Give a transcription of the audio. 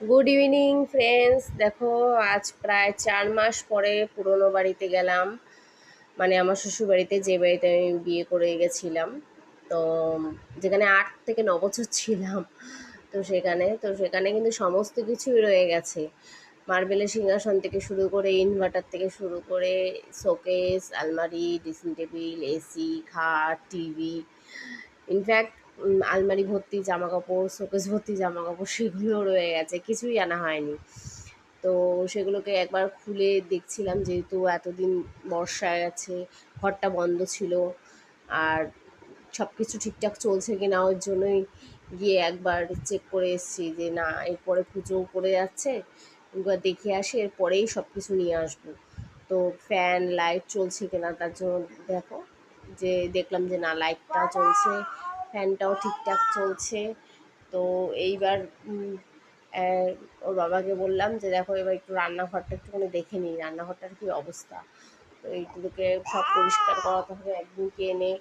Good evening friends. দেখো, আজ প্রায় 4 মাস পরে পুরনো বাড়িতে গেলাম, মানে আমার শ্বশুর বাড়িতে, যে বাড়িতে আমি বিয়ে করে গেছিলাম। তো যেখানে 8 থেকে 9 বছর ছিলাম। তো সেখানে কিন্তু সমস্ত কিছুই রয়ে গেছে। মার্বেলের সিংহাসন থেকে শুরু করে, ইনভার্টার থেকে শুরু করে, শোকেস, আলমারি, ড্রেসিং টেবিল, এসি, খাট, টিভি, ইনফ্যাক্ট আলমারি ভর্তি জামা কাপড়, শোকেস ভর্তি জামা কাপড়, সেগুলোও রয়ে গেছে, কিছুই আনা হয়নি। তো সেগুলোকে একবার খুলে দেখছিলাম, যেহেতু এতদিন বর্ষা গেছে, ঘরটা বন্ধ ছিল। আর সব কিছু ঠিকঠাক চলছে কি না, ওর জন্যই গিয়ে একবার চেক করে এসেছি যে না, এরপরে পুজোও পড়ে যাচ্ছে, একবার দেখে আসি, এরপরেই সব কিছু নিয়ে আসবো। তো ফ্যান লাইট চলছে কিনা তার জন্য দেখো, যে দেখলাম যে না, লাইটটাও চলছে, ফ্যানটাও ঠিকঠাক চলছে। তো এইবার ওর বাবাকে বললাম যে দেখো, এবার একটু রান্নাঘরটা একটুখানি দেখে নিই, রান্নাঘরটার কী অবস্থা। তো এইগুলোকে সব পরিষ্কার করাতে হবে একদিনকে এনে।